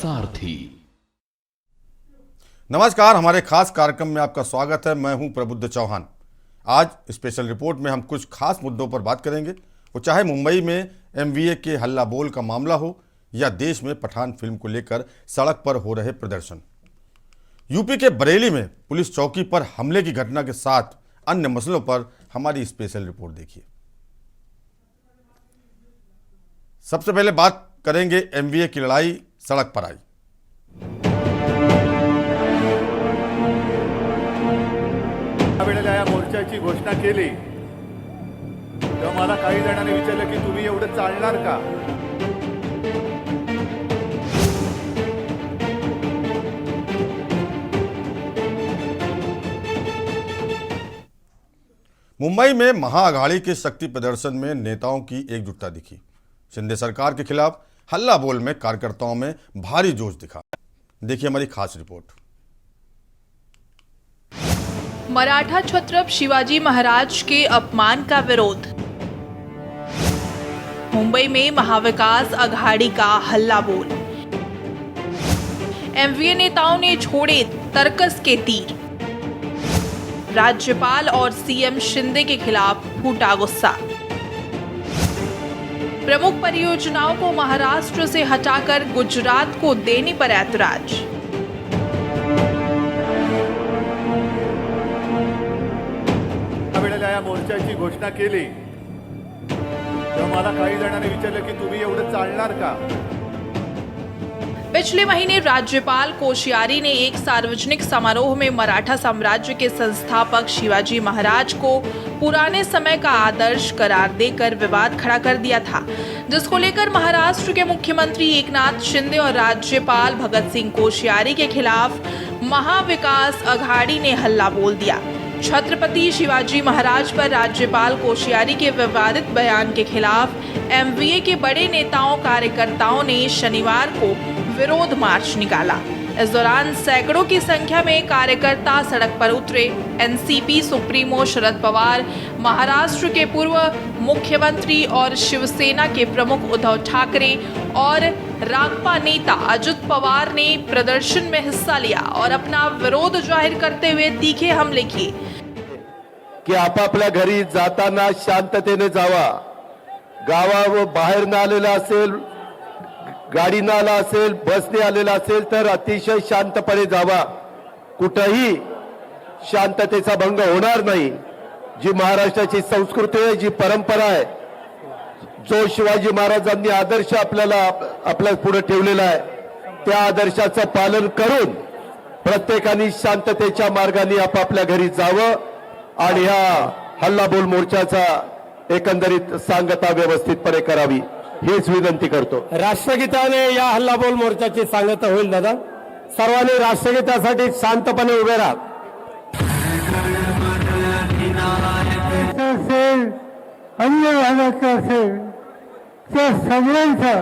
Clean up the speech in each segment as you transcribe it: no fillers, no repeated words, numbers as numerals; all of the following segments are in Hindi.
सारथी। नमस्कार, हमारे खास कार्यक्रम में आपका स्वागत है। मैं हूं प्रबुद्ध चौहान। आज स्पेशल रिपोर्ट में हम कुछ खास मुद्दों पर बात करेंगे। वो चाहे मुंबई में एमवीए के हल्ला बोल का मामला हो या देश में पठान फिल्म को लेकर सड़क पर हो रहे प्रदर्शन। यूपी के बरेली में पुलिस चौकी पर हमले की घटना के साथ अन्य मसलों पर हमारी स्पेशल रिपोर्ट देखिए। सबसे पहले बात करेंगे एमवीए की लड़ाई सड़क पर आई। वेळेला या मोर्चाची घोषणा केली तेव्हा मला काही जणांनी विचारलं की तुम्ही एवढं चालणार का। मुंबई में महाअघाड़ी के शक्ति प्रदर्शन में नेताओं की एकजुटता दिखी। शिंदे सरकार के खिलाफ हल्ला बोल में कार्यकर्ताओं में भारी जोश दिखा। देखिए हमारी खास रिपोर्ट। मराठा छत्रप शिवाजी महाराज के अपमान का विरोध। मुंबई में महाविकास अघाड़ी का हल्ला बोल। एमवीए नेताओं ने छोड़े तर्कस के तीर। राज्यपाल और सीएम शिंदे के खिलाफ फूटा गुस्सा। प्रमुख परियोजनाओं को महाराष्ट्र से हटाकर गुजरात को देने पर ऐतराज। वेळेला या मोर्चाची घोषणा केली तेव्हा मला काही जणांनी विचारलं की तुम्ही एवढं चालणार का। पिछले महीने राज्यपाल कोश्यारी ने एक सार्वजनिक समारोह में मराठा साम्राज्य के संस्थापक शिवाजी महाराज को पुराने समय का आदर्श करार देकर विवाद खड़ा कर दिया था, जिसको लेकर महाराष्ट्र के मुख्यमंत्री एकनाथ शिंदे और राज्यपाल भगत सिंह कोश्यारी के खिलाफ महाविकास अघाड़ी ने हल्ला बोल दिया। छत्रपति शिवाजी महाराज पर राज्यपाल कोश्यारी के विवादित बयान के खिलाफ एमवीए के बड़े नेताओं कार्यकर्ताओं ने शनिवार को विरोध मार्च निकाला। इस दौरान सैकड़ों की संख्या में कार्यकर्ता सड़क पर उतरे। एनसीपी सुप्रीमो शरद पवार, महाराष्ट्र के पूर्व मुख्यमंत्री और शिवसेना के प्रमुख उद्धव ठाकरे और रागपा नेता अजित पवार ने प्रदर्शन में हिस्सा लिया और अपना विरोध जाहिर करते हुए तीखे हमले किए की आपापल्या घरी जाताना शांततेने जावा। गावा बाहेर न आलेला असेल, गाडीने आला असेल, बसने आलेला असेल तर अतिशय शांतपणे जावा। कुठेही शांततेचा भंग होणार नाही। जी महाराष्ट्राची संस्कृती आहे, जी परंपरा आहे, जो शिवाजी महाराजांनी आदर्श आपल्या पुढे ठेवलेला आहे, त्या आदर्शाचं पालन करून प्रत्येकाने शांततेच्या मार्गाने आपापल्या घरी जावं आणि ह्या हल्लाबोल मोर्चाचा एकंदरीत सांगता व्यवस्थितपणे करावी हीच विनंती करतो। राष्ट्रगीताने या हल्लाबोल मोर्चाची सांगता होईल। दादा, सर्वांनी राष्ट्रगीतासाठी शांतपणे उभे राहा। अन्य भागाचा असेल त्या सगळ्यांचा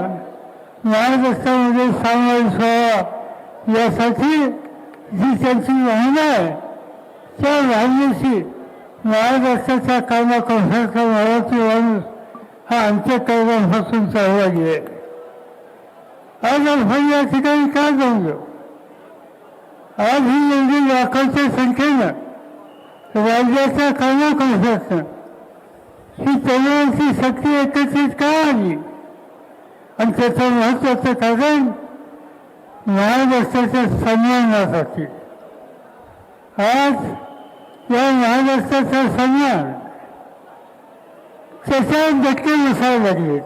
महाराष्ट्रामध्ये समावेश व्हावा यासाठी जी त्यांची वाहना आहे त्या वाहनेशी महाराष्ट्राच्या कानाकोपऱ्याचा मराठी माणूस हा अंत्यकरणापासून सहभागी आहे। आज आपण या ठिकाणी का जमलो? आज ही एवढी लाखोच्या संख्येनं राज्याच्या कानाकोपऱ्यातनं ही तरुणांची शक्ती एकत्रित का आली आणि त्याचं महत्वाचं कारण महाराष्ट्राच्या सन्मानासाठी। आज या महाराष्ट्राचा सन्मान धक्के बसावे लगे।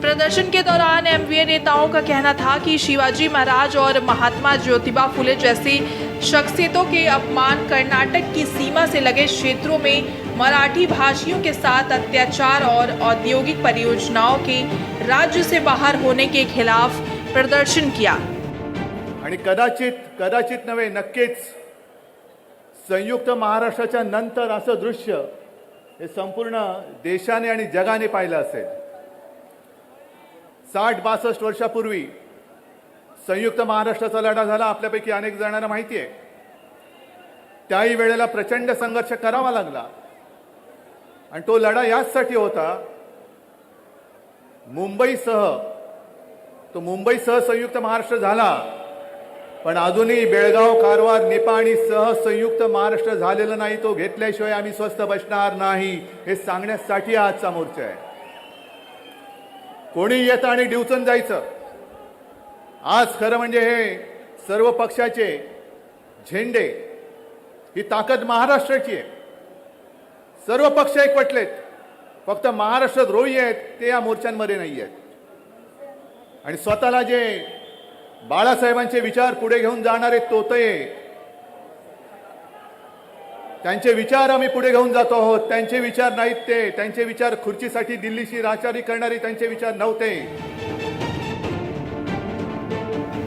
प्रदर्शन के दौरान एमवीए नेताओं का कहना था कि शिवाजी महाराज और महात्मा ज्योतिबा फुले जैसी शख्सियतों के अपमान कर्नाटक की सीमा से लगे क्षेत्रों में मराठी भाषियों के साथ अत्याचार और औद्योगिक परियोजनाओं के राज्य से बाहर होने के खिलाफ प्रदर्शन किया। आणि कदाचित नव्हे, नक्कीच संयुक्त महाराष्ट्राच्या नंतर असं दृश्य हे संपूर्ण देशाने आणि जगाने पाहिलं असेल। 60-62 वर्षापूर्वी संयुक्त महाराष्ट्राचा लढा झाला, आपल्यापैकी अनेक जणांना माहिती आहे। त्याही वेळेला प्रचंड संघर्ष करावा लागला आणि तो लढा याचसाठी होता मुंबईसह तो मुंबईसह संयुक्त महाराष्ट्र झाला, पण अजूनही बेळगाव, कारवार, निपाणी सह संयुक्त महाराष्ट्र झालेलं नाही. तो घेतल्याशिवाय आम्ही स्वस्थ बसणार नाही हे सांगण्यासाठी आजचा मोर्चा आहे. कोणी येतं आणि डिवचून जायचं. आज खरं म्हणजे हे सर्व पक्षाचे झेंडे, ही ताकद महाराष्ट्राची आहे. सर्व पक्ष एकवटलेत. फक्त महाराष्ट्र द्रोही आहेत ते या मोर्चांमध्ये नाही आहेत. आणि स्वतःला जे बाळासाहेबांचे विचार पुढे घेऊन जाणारे तोतये, त्यांचे विचार आम्ही पुढे घेऊन जातो आहोत. त्यांचे विचार नाहीत ते. त्यांचे विचार खुर्चीसाठी दिल्लीशी राजकारण करणारे त्यांचे विचार नव्हते.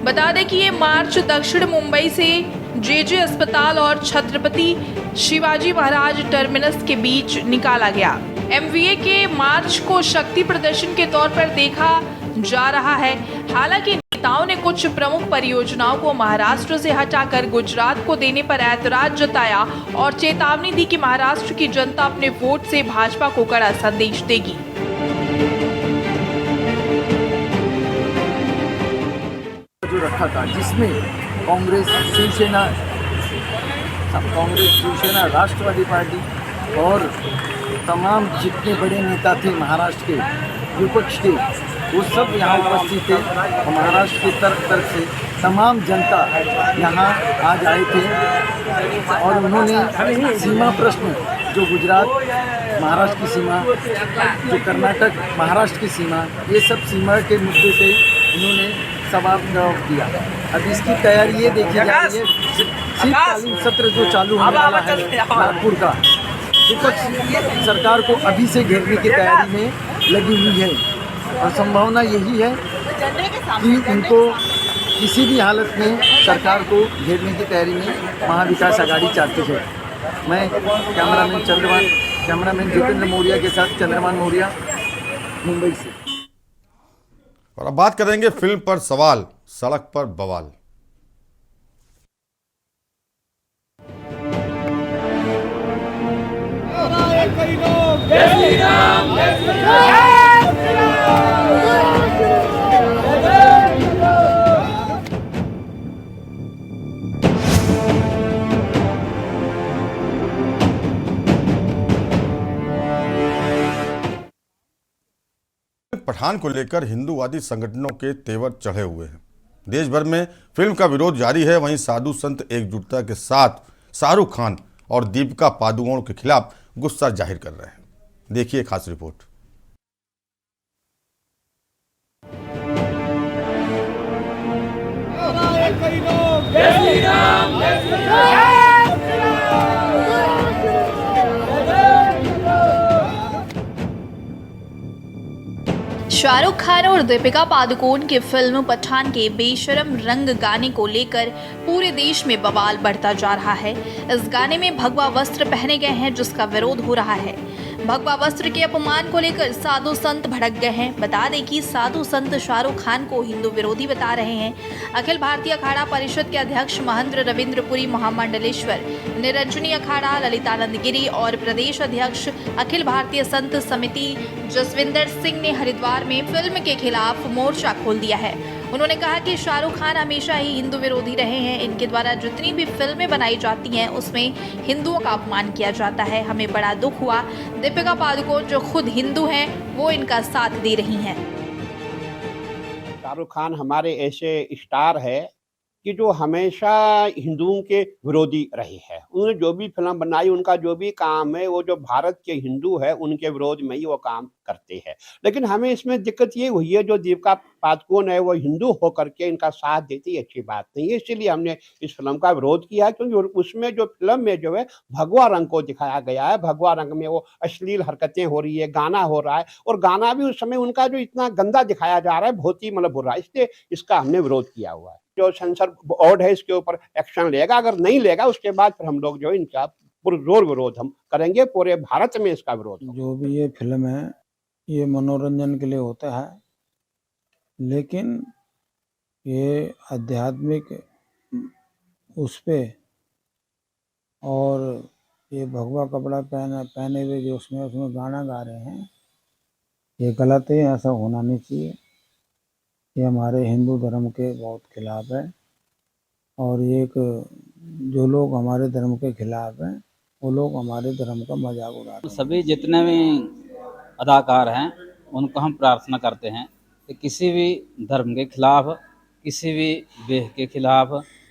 बता दें कि ये मार्च दक्षिण मुंबई से जेजे अस्पताल और छत्रपति शिवाजी महाराज टर्मिनस के बीच निकाला गया. एमवीए के मार्च को शक्ति प्रदर्शन के तौर पर देखा जा रहा है. हालांकि नेताओं ने कुछ प्रमुख परियोजनाओं को महाराष्ट्र से हटाकर गुजरात को देने पर ऐतराज जताया और चेतावनी दी कि महाराष्ट्र की जनता अपने वोट से भाजपा को कड़ा संदेश देगी. जो रखा था, जिसमें कांग्रेस, शिवसेना, राष्ट्रवादी पार्टी और तमाम जितने बड़े नेता थे महाराष्ट्र के विपक्ष के, वो सब यहाँ उपस्थित थे. महाराष्ट्र की तरफ से तमाम जनता यहाँ आज आए थे और उन्होंने सीमा प्रश्न, जो गुजरात महाराष्ट्र की सीमा, जो कर्नाटक महाराष्ट्र की सीमा, ये सब सीमा के मुद्दे पे उन्होंने सवाल जवाब दिया. अब इसकी तैयारी ये देखी जा रही है. शीतकालीन सत्र जो चालू होने वाला है नागपुर का, विपक्ष सरकार को अभी से घेरने की तैयारी में लगी हुई है और संभावना यही है कि उनको किसी भी हालत में सरकार को घेरने की तैयारी में महाविकास आघाड़ी चाहती है. मैं कैमरामैन जितेंद्र मौर्य के साथ चंद्रमान मौर्य, मुंबई से. और अब बात करेंगे फिल्म पर सवाल, सड़क पर बवाल. पठान को लेकर हिंदूवादी संगठनों के तेवर चढ़े हुए हैं. देश भर में फिल्म का विरोध जारी है. वहीं साधु संत एकजुटता के साथ शाहरुख खान और दीपिका पादुकोण के खिलाफ गुस्सा जाहिर कर रहे हैं. देखिए खास रिपोर्ट. शाहरुख खान और दीपिका पादुकोण की फिल्म पठान के बेशरम रंग गाने को लेकर पूरे देश में बवाल बढ़ता जा रहा है. इस गाने में भगवा वस्त्र पहने गए हैं जिसका विरोध हो रहा है. भगवा वस्त्र के अपमान को लेकर साधु संत भड़क गए हैं. बता दें कि साधु संत शाहरुख खान को हिंदू विरोधी बता रहे हैं. अखिल भारतीय अखाड़ा परिषद के अध्यक्ष महेंद्र रविंद्रपुरी महामंडलेश्वर, निरंजनी अखाड़ा ललितानंद गिरी और प्रदेश अध्यक्ष अखिल भारतीय संत समिति जसविंदर सिंह ने हरिद्वार में फिल्म के खिलाफ मोर्चा खोल दिया है. उन्होंने कहा कि शाहरुख खान हमेशा ही हिंदू विरोधी रहे हैं. इनके द्वारा जितनी भी फिल्में बनाई जाती हैं उसमें हिंदुओं का अपमान किया जाता है. हमें बड़ा दुख हुआ. दीपिका पादुकोण जो खुद हिंदू हैं वो इनका साथ दे रही हैं. शाहरुख खान हमारे ऐसे स्टार है कि जो हमेशा हिंदुओं के विरोधी रहे हैं. उन्होंने जो भी फिल्म बनाई, उनका जो भी काम है, वो जो भारत के हिंदू है उनके विरोध में ही वो काम करते हैं. लेकिन हमें इसमें दिक्कत ये हुई है, जो दीपिका पादुकोण है वो हिंदू होकर के इनका साथ देती है, अच्छी बात नहीं है. इसीलिए हमने इस फिल्म का विरोध किया है, क्योंकि उसमें जो फिल्म में जो है भगवा रंग को दिखाया गया है. भगवा रंग में वो अश्लील हरकतें हो रही है, गाना हो रहा है, और गाना भी उस समय उनका जो इतना गंदा दिखाया जा रहा है, बहुत ही मतलब बुरा है. इसलिए इसका हमने विरोध किया हुआ है. जो सेंसर बोर्ड है इसके ऊपर एक्शन लेगा. अगर नहीं लेगा उसके बाद फिर हम लोग जो इनका पुरजोर विरोध हम करेंगे. पूरे भारत में इसका विरोध होगा. जो भी ये फिल्म है ये मनोरंजन के लिए होता है, लेकिन ये आध्यात्मिक उस पे और ये भगवा कपड़ा पहने हुए जो उसमें गाना गा रहे हैं, ये गलत है. ऐसा होना नहीं चाहिए. ये हमारे हिंदू धर्म के बहुत खिलाफ है। और एक जो लोग हमारे धर्म के खिलाफ हैं वो लोग हमारे धर्म का मजाक उड़ाते हैं। सभी जितने भी अदाकार हैं उनको हम प्रार्थना करते हैं कि किसी भी धर्म के खिलाफ, किसी भी वेह के खिलाफ,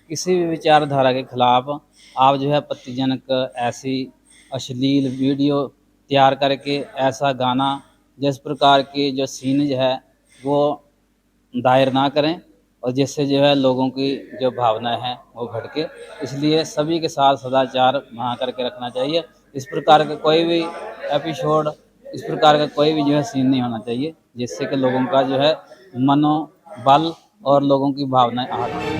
किसी भी विचारधारा के खिलाफ आप जो है आपत्तिजनक ऐसी अश्लील वीडियो तैयार करके ऐसा गाना जिस प्रकार के जो सीन्स है वो दायर ना करें और जिससे जो है लोगों की जो भावनाएं हैं वो भटके। इसलिए सभी के साथ सदाचार बना करके रखना चाहिए। इस प्रकार का कोई भी एपिसोड, इस प्रकार का कोई भी जो है सीन नहीं होना चाहिए जिससे कि लोगों का जो है मनोबल और लोगों की भावनाएं आहत हों।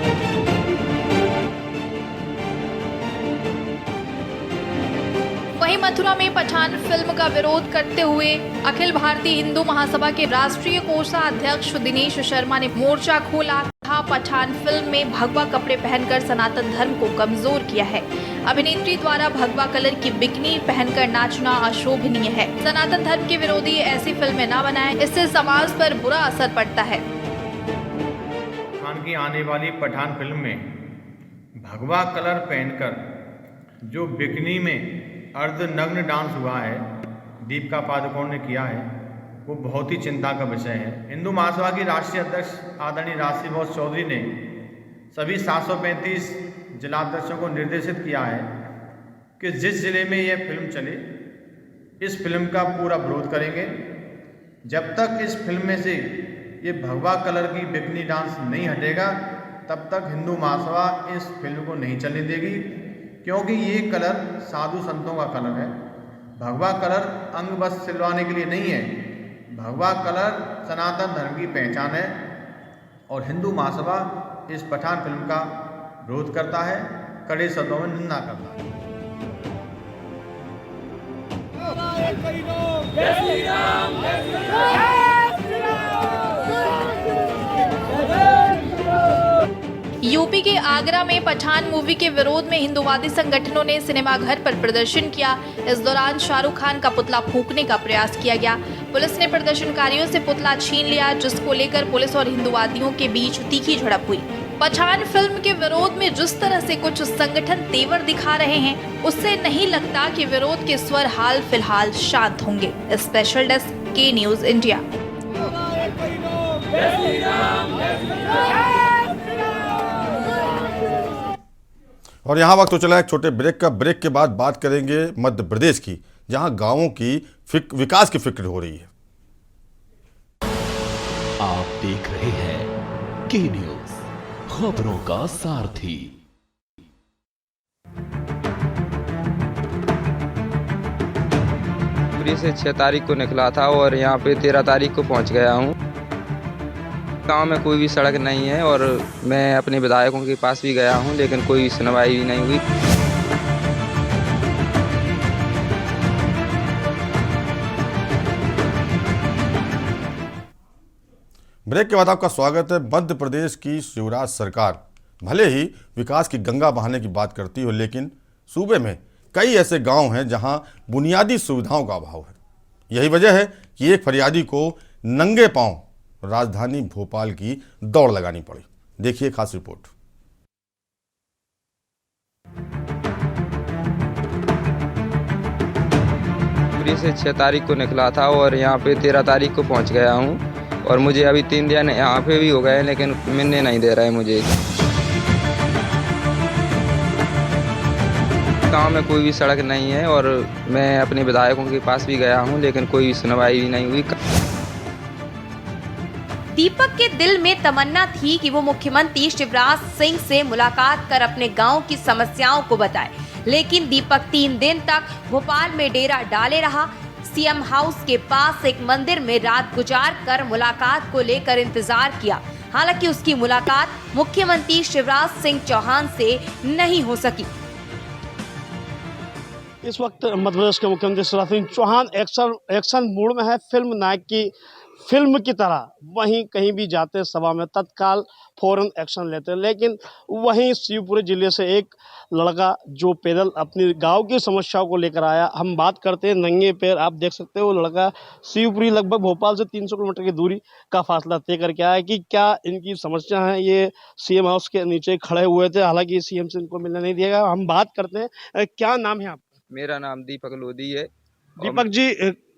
वहीं मथुरा में पठान फिल्म का विरोध करते हुए अखिल भारतीय हिंदू महासभा के राष्ट्रीय कोषाध्यक्ष दिनेश शर्मा ने मोर्चा खोला था। पठान फिल्म में भगवा कपड़े पहनकर सनातन धर्म को कमजोर किया है। अभिनेत्री द्वारा भगवा कलर की बिकनी पहनकर नाचना अशोभनीय है। सनातन धर्म के विरोधी ऐसी फिल्में न बनाएं, इससे समाज पर बुरा असर पड़ता है। खान की आने वाली पठान फिल्म में भगवा कलर पहनकर जो बिकनी में अर्धनग्न डांस हुआ है, दीपिका पादुकोण ने किया है, वो बहुत ही चिंता का विषय है। हिंदू महासभा की राष्ट्रीय अध्यक्ष आदरणीय राशि बोस चौधरी ने सभी 735 जिलाध्यक्षों को निर्देशित किया है कि जिस जिले में यह फिल्म चले इस फिल्म का पूरा विरोध करेंगे। जब तक इस फिल्म में से ये भगवा कलर की बिकनी डांस नहीं हटेगा तब तक हिंदू महासभा इस फिल्म को नहीं चलने देगी, क्योंकि ये कलर साधु संतों का कलर है। भगवा कलर अंग बस सिलवाने के लिए नहीं है, भगवा कलर सनातन धर्म की पहचान है और हिंदू महासभा इस पठान फिल्म का विरोध करता है, कड़े शब्दों में निंदा करता है। यूपी के आगरा में पठान मूवी के विरोध में हिंदुवादी संगठनों ने सिनेमाघर पर प्रदर्शन किया। इस दौरान शाहरुख खान का पुतला फूंकने का प्रयास किया गया। पुलिस ने प्रदर्शनकारियों से पुतला छीन लिया, जिसको लेकर पुलिस और हिंदुवादियों के बीच तीखी झड़प हुई। पठान फिल्म के विरोध में जिस तरह से कुछ संगठन तेवर दिखा रहे हैं, उससे नहीं लगता कि विरोध के स्वर हाल फिलहाल शांत होंगे। स्पेशल डेस्क के न्यूज इंडिया। और यहाँ वक्त तो चला एक छोटे ब्रेक का। ब्रेक के बाद बात करेंगे मध्य प्रदेश की, जहाँ गांवों की विकास की फिक्र हो रही है। आप देख रहे हैं के न्यूज, खबरों का सारथी। पुरी से 6 तारीख को निकला था और यहाँ पे 13 तारीख को पहुँच गया हूँ। गांव में कोई भी सड़क नहीं है और मैं अपने विधायकों के पास भी गया हूं, लेकिन कोई सुनवाई भी नहीं हुई। ब्रेक के बाद आपका स्वागत है। मध्य प्रदेश की शिवराज सरकार भले ही विकास की गंगा बहाने की बात करती हो, लेकिन सूबे में कई ऐसे गांव हैं जहां बुनियादी सुविधाओं का अभाव है। यही वजह है कि एक फरियादी को नंगे पांव राजधानी भोपाल की दौड़ लगानी पड़ी। देखिए खास रिपोर्ट। पुरी से 6 तारीख को निकला था और यहाँ पे 13 तारीख को पहुँच गया हूँ और मुझे अभी 3 दिन यहाँ पे भी हो गए, लेकिन मिलने नहीं दे रहा है मुझे। गांव में कोई भी सड़क नहीं है और मैं अपने विधायकों के पास भी गया हूँ, लेकिन कोई सुनवाई भी नहीं हुई। दीपक के दिल में तमन्ना थी कि वो मुख्यमंत्री शिवराज सिंह से मुलाकात कर अपने गांव की समस्याओं को बताए, लेकिन दीपक 3 दिन तक भोपाल में डेरा डाले रहा। सीएम हाउस के पास एक मंदिर में रात गुजार कर मुलाकात को लेकर इंतजार किया। हालांकि उसकी मुलाकात मुख्यमंत्री शिवराज सिंह चौहान से नहीं हो सकी। इस वक्त मध्य प्रदेश के मुख्यमंत्री शिवराज सिंह चौहान एक्शन मूड में है। फिल्म नायक की फिल्म की तरह वहीं कहीं भी जाते सभा में तत्काल फौरन एक्शन लेते। लेकिन वहीं शिवपुरी जिले से एक लड़का जो पैदल अपनी गांव की समस्याओं को लेकर आया, हम बात करते हैं नंगे पैर, आप देख सकते हो लड़का शिवपुरी लगभग भोपाल से 300 किलोमीटर की दूरी का फासला तय करके आया कि क्या इनकी समस्या है। ये सीएम हाउस के नीचे खड़े हुए थे, हालांकि सीएम से इनको मिलने नहीं दिया। हम बात करते हैं, क्या नाम है आपका? मेरा नाम दीपक लोधी है। दीपक जी,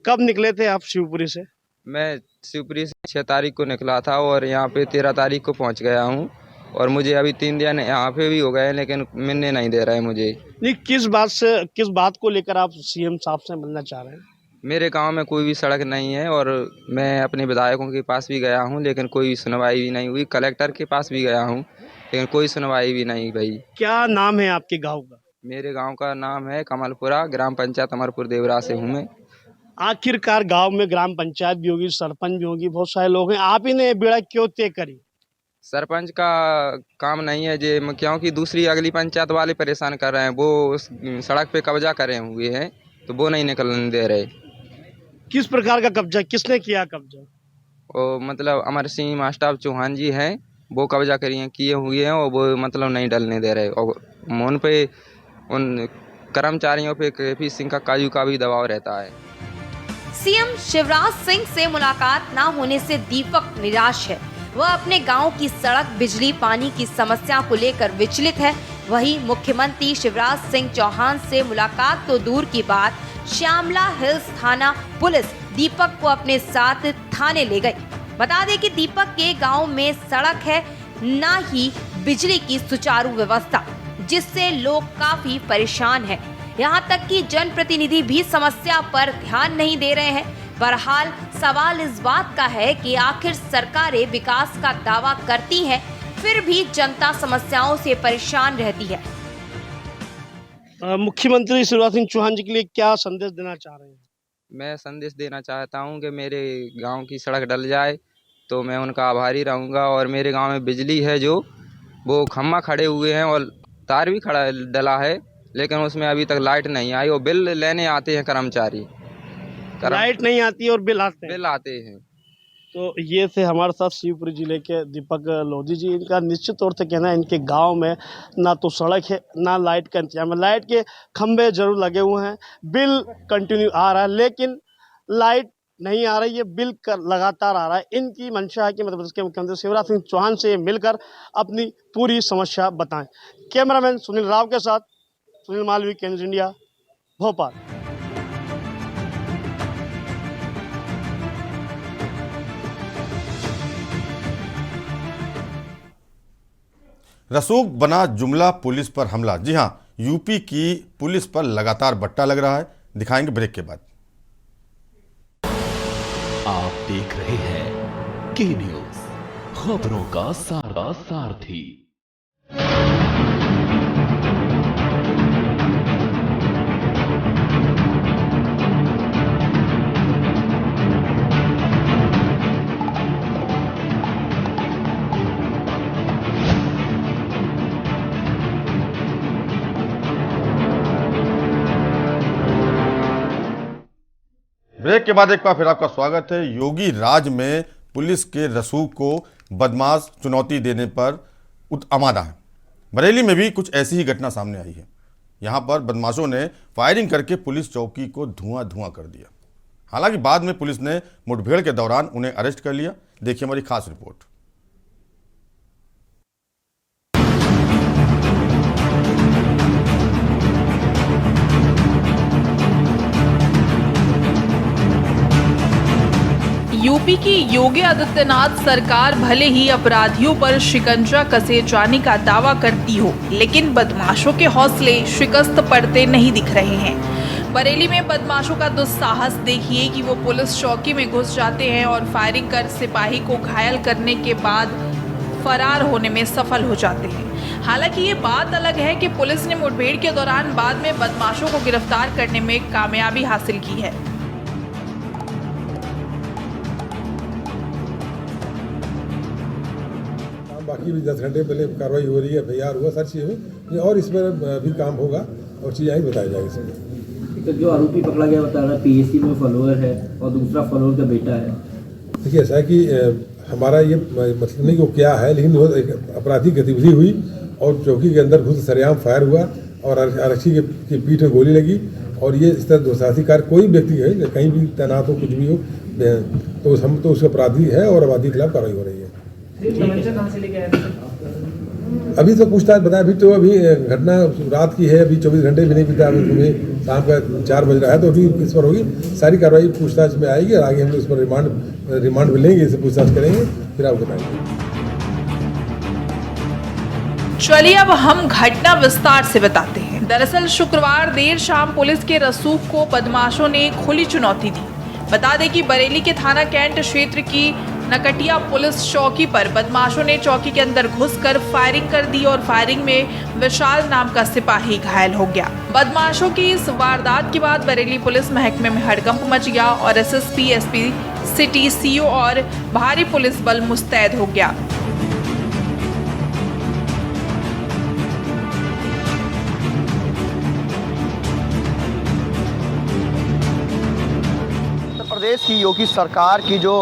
कब निकले थे आप शिवपुरी से? मैं शिवपुरी से 6 तारीख को निकला था और यहाँ पे 13 तारीख को पहुँच गया हूँ और मुझे अभी 3 दिन यहाँ पे भी हो गए लेकिन मिलने नहीं दे रहे मुझे। नहीं, किस बात को लेकर आप सीएम साहब से मिलना चाह रहे हैं? मेरे गांव में कोई भी सड़क नहीं है और मैं अपने विधायकों के पास भी गया हूं लेकिन कोई सुनवाई भी नहीं हुई। कलेक्टर के पास भी गया हूं लेकिन कोई सुनवाई भी नहीं भाई। क्या नाम है आपके गांव का? मेरे गांव का नाम है कमलपुरा, ग्राम पंचायत अमरपुर देवरा से हूं मैं। आखिरकार गांव में ग्राम पंचायत भी होगी, सरपंच भी होगी, बहुत सारे लोग हैं, आप ही ने बेड़ा क्यों तय करी? सरपंच का काम नहीं है जे, क्योंकि दूसरी अगली पंचायत वाले परेशान कर रहे हैं। वो उस सड़क पे कब्जा करे हुए हैं तो वो नहीं निकलने दे रहे। किस प्रकार का कब्जा, किसने किया कब्जा? वो मतलब अमर सिंह मास्टर चौहान जी हैं, वो कब्जा किए हुए हैं और वो मतलब नहीं डलने दे रहे। और उन पे उन कर्मचारियों पे केपी सिंह का काजू का भी दबाव रहता है। सीएम शिवराज सिंह से मुलाकात न होने से दीपक निराश है। वह अपने गांव की सड़क, बिजली, पानी की समस्या को लेकर विचलित है। वहीं मुख्यमंत्री शिवराज सिंह चौहान से मुलाकात तो दूर की बात, श्यामला हिल्स थाना पुलिस दीपक को अपने साथ थाने ले गई। बता दें कि दीपक के गांव में सड़क है, न ही बिजली की सुचारू व्यवस्था, जिससे लोग काफी परेशान हैं। यहां तक कि जनप्रतिनिधि भी समस्या पर ध्यान नहीं दे रहे हैं। बहरहाल सवाल इस बात का है कि आखिर सरकारें विकास का दावा करती हैं, फिर भी जनता समस्याओं से परेशान रहती है। मुख्यमंत्री शिवराज सिंह चौहान जी के लिए क्या संदेश देना चाह रहे हैं? मैं संदेश देना चाहता हूं कि मेरे गांव की सड़क डल जाए तो मैं उनका आभारी रहूंगा। और मेरे गांव में बिजली है जो वो खम्मा खड़े हुए हैं और तार भी खड़ा डला है लेकिन उसमें अभी तक लाइट नहीं आई और बिल लेने आते हैं कर्मचारी। लाइट नहीं आती और बिल आते हैं। तो ये थे हमारे साथ शिवपुरी जिले के दीपक लोधी जी। इनका निश्चित तौर से कहना है इनके गांव में ना तो सड़क है ना लाइट का इंतजाम है। लाइट के खंभे जरूर लगे हुए हैं, बिल कंटिन्यू आ रहा है लेकिन लाइट नहीं आ रही है, बिल लगातार आ रहा है। इनकी मंशा है कि मध्य प्रदेश के मुख्यमंत्री शिवराज सिंह चौहान से मिलकर अपनी पूरी समस्या बताएं। कैमरामैन सुनील राव के साथ सुनील मालवी, केंद्र इंडिया, भोपाल। रसूख बना जुमला पुलिस पर हमला। जी हां, यूपी की पुलिस पर लगातार बट्टा लग रहा है। दिखाएंगे ब्रेक के बाद। आप देख रहे हैं के न्यूज, खबरों का सारथी। ब्रेक के बाद एक बार फिर आपका स्वागत है। योगी राज में पुलिस के रसूख को बदमाश चुनौती देने पर आमादा है। बरेली में भी कुछ ऐसी ही घटना सामने आई है। यहां पर बदमाशों ने फायरिंग करके पुलिस चौकी को धुआं कर दिया। हालांकि बाद में पुलिस ने मुठभेड़ के दौरान उन्हें अरेस्ट कर लिया। देखिए हमारी खास रिपोर्ट। यूपी की योगी आदित्यनाथ सरकार भले ही अपराधियों पर शिकंजा कसे जाने का दावा करती हो, लेकिन बदमाशों के हौसले शिकस्त पड़ते नहीं दिख रहे हैं। बरेली में बदमाशों का दुस्साहस देखिए कि वो पुलिस चौकी में घुस जाते हैं और फायरिंग कर सिपाही को घायल करने के बाद फरार होने में सफल हो जाते हैं। हालांकि ये बात अलग है कि पुलिस ने मुठभेड़ के दौरान बाद में बदमाशों को गिरफ्तार करने में कामयाबी हासिल की है। बाकी भी 10 घंटे पहले कार्रवाई हो रही है, FIR हुआ, सारी चीज़ हुई और इसमें भी काम होगा और चीज़ें ही बताई जाएगी इसमें। तो जो आरोपी पकड़ा गया बता रहा है PAC में फॉलोअर है और दूसरा फॉलोअर का बेटा है, देखिए ऐसा है कि हमारा ये मतलब नहीं कि वो क्या है, लेकिन वो एक आपराधिक गतिविधि हुई और चौकी के अंदर घुस सरेआम फायर हुआ और आरक्षी की पीठ में गोली लगी। और ये इस तरह दुस्साहसी कार्य कोई व्यक्ति है कहीं भी तैनात हो, कुछ भी हो, तो हम तो उसका अपराधी है और अपराधी के खिलाफ कार्रवाई हो रही है। अभी तो पूछताछ बताया, अभी तो अभी घटना रात की है, अभी 24 घंटे भी नहीं बीता, अभी शाम का 4 बज रहा है, तो अभी इस पर होगी सारी कार्रवाई, पूछताछ में आएगी और आगे हम लोग इस पर रिमांड में लेंगे, इसे पूछताछ करेंगे, फिर आपको बताएंगे। चलिए अब हम घटना विस्तार से बताते हैं। दरअसल शुक्रवार देर शाम पुलिस के रसूख को बदमाशों ने खुली चुनौती दी। बता दें कि बरेली के थाना कैंट क्षेत्र की नकटिया पुलिस चौकी पर बदमाशों ने चौकी के अंदर घुसकर फायरिंग कर दी और फायरिंग में विशाल नाम का सिपाही घायल हो गया। बदमाशों की इस वारदात के बाद बरेली पुलिस महकमे में हड़कंप मच गया और एसएसपी, एसपी सिटी, सीओ और भारी पुलिस बल मुस्तैद हो गया। प्रदेश की योगी सरकार की जो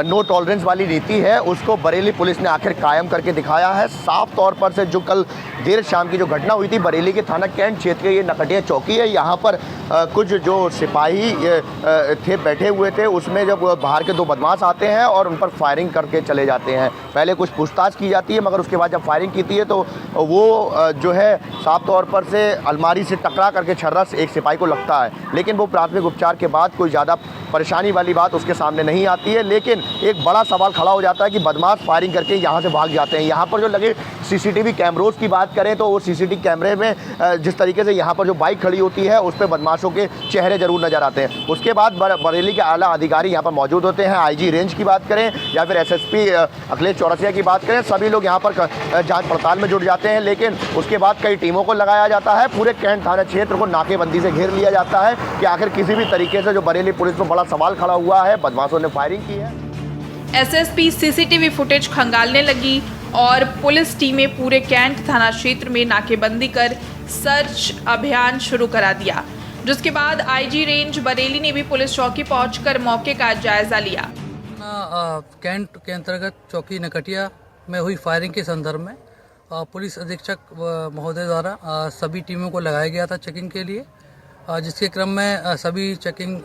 नो टॉलरेंस वाली नीति है उसको बरेली पुलिस ने आखिर कायम करके दिखाया है। साफ तौर पर से जो कल देर शाम की जो घटना हुई थी बरेली के थाना कैंट क्षेत्र के, ये नकटिया चौकी है, यहाँ पर कुछ जो सिपाही थे बैठे हुए थे, उसमें जब बाहर के 2 बदमाश आते हैं और उन पर फायरिंग करके चले जाते हैं। पहले कुछ पूछताछ की जाती है, मगर उसके बाद जब फायरिंग की है तो वो जो है साफ तौर पर से अलमारी से टकरा करके छर्रा से एक सिपाही को लगता है, लेकिन वो प्राथमिक उपचार के बाद कोई ज़्यादा परेशानी वाली बात उसके सामने नहीं आती है। लेकिन एक बड़ा सवाल खड़ा हो जाता है कि बदमाश फायरिंग करके यहाँ से भाग जाते हैं। यहाँ पर जो लगे सीसीटीवी कैमरों की बात करें तो वो सीसीटीवी कैमरे में जिस तरीके से यहाँ पर जो बाइक खड़ी होती है उस पर बदमाशों के चेहरे जरूर नजर आते हैं। उसके बाद बरेली के आला अधिकारी यहाँ पर मौजूद होते हैं। आईजी रेंज की बात करें या फिर एसएसपी अखिलेश चौरसिया की बात करें, सभी लोग यहाँ पर जांच पड़ताल में जुट जाते हैं। लेकिन उसके बाद कई टीमों को लगाया जाता है, पूरे कैंट थाना क्षेत्र को नाकेबंदी से घेर लिया जाता है कि आखिर किसी भी तरीके से जो बरेली पुलिस में बड़ा सवाल खड़ा हुआ है, बदमाशों ने फायरिंग की है। एसएसपी सीसीटीवी फुटेज खंगालने लगी और पुलिस टीमें पूरे कैंट थाना क्षेत्र में नाकेबंदी कर सर्च अभियान शुरू करा दिया, जिसके बाद आईजी रेंज बरेली ने भी पुलिस चौकी पहुंचकर मौके का जायजा लिया। कैंट के अंतर्गत चौकी नकटिया में हुई फायरिंग के संदर्भ में पुलिस अधीक्षक महोदय द्वारा सभी टीमों को लगाया गया था चेकिंग के लिए, जिसके क्रम में सभी चेकिंग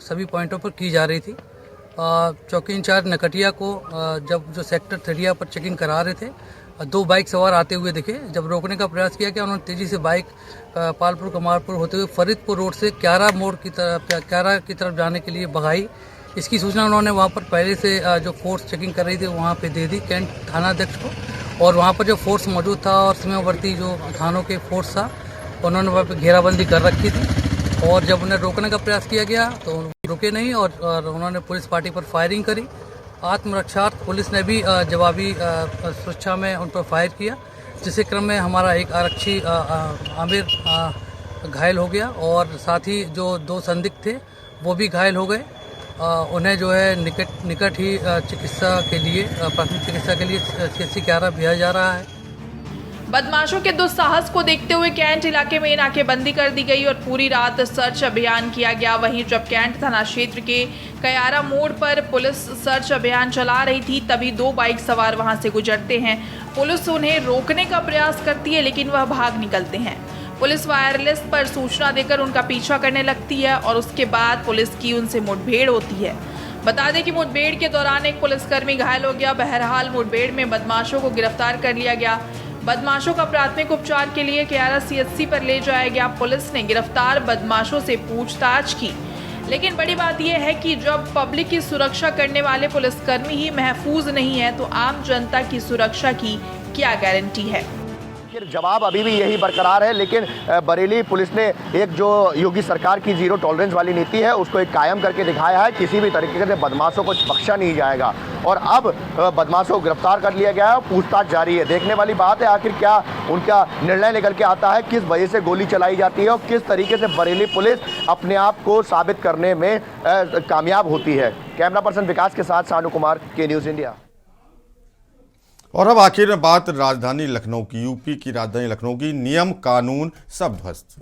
सभी पॉइंटों पर की जा रही थी। चौकी इंचार्ज नकटिया को जब जो सेक्टर 3 पर चेकिंग करा रहे थे, 2 बाइक सवार आते हुए दिखे। जब रोकने का प्रयास किया गया, उन्होंने तेजी से बाइक पालपुर कमारपुर होते हुए फरीदपुर रोड से क्यारा मोड़ की तरफ जाने के लिए भगाई। इसकी सूचना उन्होंने वहां पर पहले से जो फोर्स चेकिंग कर रही थी वहां पे दे दी कैंट थाना अध्यक्ष को, और वहां पर जो फोर्स मौजूद था और सीमावर्ती जो थानों के फोर्स था उन्होंने वहाँ पर घेराबंदी कर रखी थी। और जब उन्हें रोकने का प्रयास किया गया तो रुके नहीं और उन्होंने पुलिस पार्टी पर फायरिंग करी। आत्मरक्षार्थ पुलिस ने भी जवाबी सुरक्षा में उन पर फायर किया, जिसके क्रम में हमारा एक आरक्षी आमिर घायल हो गया और साथ ही जो 2 संदिग्ध थे वो भी घायल हो गए। उन्हें जो है निकट ही चिकित्सा के लिए प्राथमिक चिकित्सा के लिए CHC क्यारा भेजा जा रहा है। बदमाशों के दुस्साहस को देखते हुए कैंट इलाके में नाकेबंदी कर दी गई और पूरी रात सर्च अभियान किया गया। वहीं जब कैंट थाना क्षेत्र के कयारा मोड़ पर पुलिस सर्च अभियान चला रही थी, तभी 2 बाइक सवार वहां से गुजरते हैं। पुलिस उन्हें रोकने का प्रयास करती है, लेकिन वह भाग निकलते हैं। पुलिस वायरलेस पर सूचना देकर उनका पीछा करने लगती है और उसके बाद पुलिस की उनसे मुठभेड़ होती है। बता दें कि मुठभेड़ के दौरान एक पुलिसकर्मी घायल हो गया। बहरहाल मुठभेड़ में बदमाशों को गिरफ्तार कर लिया गया। बदमाशों का प्राथमिक उपचार के लिए क्यारा CHC पर ले जाया गया। पुलिस ने गिरफ्तार बदमाशों से पूछताछ की, लेकिन बड़ी बात यह है कि जब पब्लिक की सुरक्षा करने वाले पुलिसकर्मी ही महफूज नहीं है, तो आम जनता की सुरक्षा की क्या गारंटी है? जवाब अभी भी यही बरकरार है। लेकिन बरेली पुलिस ने एक जो योगी सरकार की 0 टॉलरेंस वाली नीति है उसको एक कायम करके दिखाया है। किसी भी तरीके से बदमाशों को बख्शा नहीं जाएगा और अब बदमाशों को गिरफ्तार कर लिया गया है। पूछताछ जारी है। देखने वाली बात है आखिर क्या उनका निर्णय निकल के आता है, किस वजह से गोली चलाई जाती है और किस तरीके से बरेली पुलिस अपने आप को साबित करने में कामयाब होती है। कैमरा पर्सन विकास के साथ सानू कुमार, के न्यूज़ इंडिया। और अब आखिर में बात राजधानी लखनऊ की। यूपी की राजधानी लखनऊ की नियम कानून सब ध्वस्त।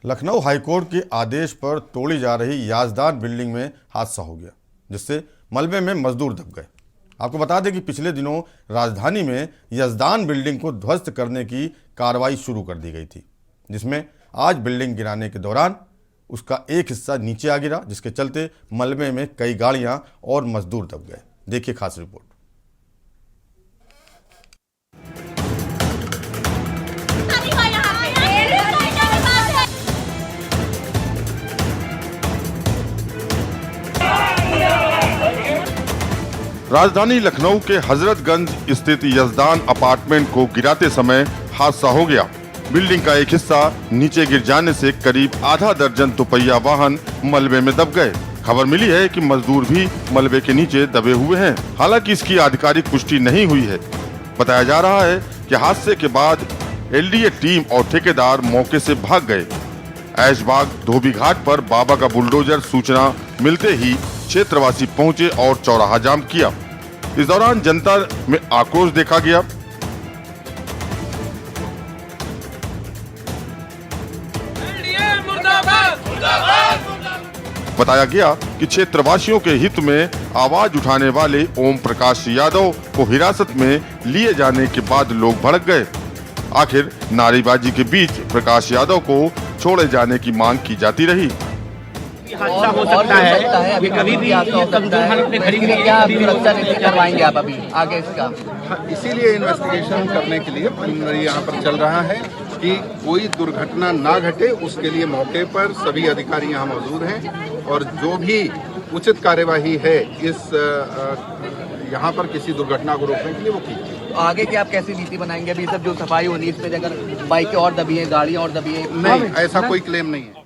लखनऊ हाईकोर्ट के आदेश पर तोड़ी जा रही याजदान बिल्डिंग में हादसा हो गया, जिससे मलबे में मजदूर दब गए। आपको बता दें कि पिछले दिनों राजधानी में याजदान बिल्डिंग को ध्वस्त करने की कार्रवाई शुरू कर दी गई थी, जिसमें आज बिल्डिंग गिराने के दौरान उसका एक हिस्सा नीचे आ गिरा, जिसके चलते मलबे में कई गाड़ियां और मजदूर दब गए। देखिए खास रिपोर्ट। राजधानी लखनऊ के हजरतगंज स्थित यजदान अपार्टमेंट को गिराते समय हादसा हो गया। बिल्डिंग का एक हिस्सा नीचे गिर जाने से करीब आधा दर्जन दोपहिया वाहन मलबे में दब गए। खबर मिली है कि मजदूर भी मलबे के नीचे दबे हुए हैं। हालांकि इसकी आधिकारिक पुष्टि नहीं हुई है। बताया जा रहा है कि हादसे के बाद एलडीए टीम और ठेकेदार मौके से भाग गए। ऐशबाग धोबी घाट पर बाबा का बुलडोजर सूचना मिलते ही क्षेत्रवासी पहुंचे और चौराहा जाम किया। इस दौरान जनता में आक्रोश देखा गया। बताया गया कि क्षेत्रवासियों के हित में आवाज उठाने वाले ओम प्रकाश यादव को हिरासत में लिए जाने के बाद लोग भड़क गए। आखिर नारेबाजी के बीच प्रकाश यादव को छोड़े जाने की मांग की जाती रही। हादसा हो सकता है ये कभी भी क्या सुरक्षा नीति करवाएंगे आप अभी आगे इसका? इसीलिए इन्वेस्टिगेशन करने के लिए प्रिलिमिनरी यहाँ पर चल रहा है कि कोई दुर्घटना ना घटे, उसके लिए मौके पर सभी अधिकारी यहाँ मौजूद हैं और जो भी उचित कार्यवाही है इस यहाँ पर किसी दुर्घटना को रोकने के लिए वो की। तो आगे की आप कैसी नीति बनाएंगे? अभी सब जो सफाई होनी इसमें अगर बाइकें और दबी हैं, गाड़ियाँ और दबी हैं? नहीं, ऐसा कोई क्लेम नहीं है।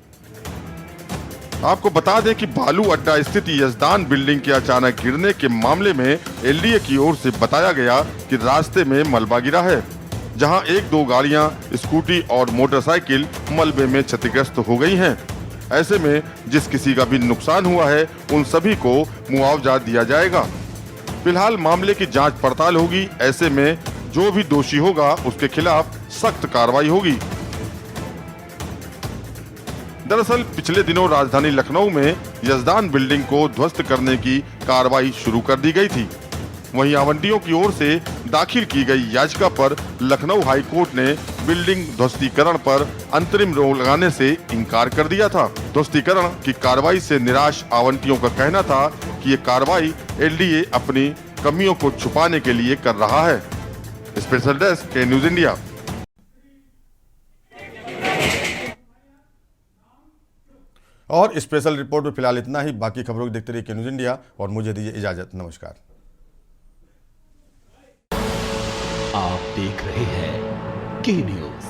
आपको बता दें कि बालू अड्डा स्थित यजदान बिल्डिंग के अचानक गिरने के मामले में एलडीए की ओर से बताया गया कि रास्ते में मलबा गिरा है, जहां एक दो गाड़ियां, स्कूटी और मोटरसाइकिल मलबे में क्षतिग्रस्त हो गई हैं। ऐसे में जिस किसी का भी नुकसान हुआ है उन सभी को मुआवजा दिया जाएगा। फिलहाल मामले की जांच पड़ताल होगी। ऐसे में जो भी दोषी होगा उसके खिलाफ सख्त कार्रवाई होगी। दरअसल पिछले दिनों राजधानी लखनऊ में यजदान बिल्डिंग को ध्वस्त करने की कार्रवाई शुरू कर दी गई थी। वहीं आवंटियों की ओर से दाखिल की गई याचिका पर लखनऊ हाई कोर्ट ने बिल्डिंग ध्वस्तीकरण पर अंतरिम रोक लगाने से इनकार कर दिया था। ध्वस्तीकरण की कार्रवाई से निराश आवंटियों का कहना था कि ये कार्रवाई एलडीए अपनी कमियों को छुपाने के लिए कर रहा है। स्पेशल डेस्क के न्यूज इंडिया। और स्पेशल रिपोर्ट में फिलहाल इतना ही। बाकी खबरों को देखते रहिए के न्यूज इंडिया और मुझे दीजिए इजाजत। नमस्कार। आप देख रहे हैं के न्यूज।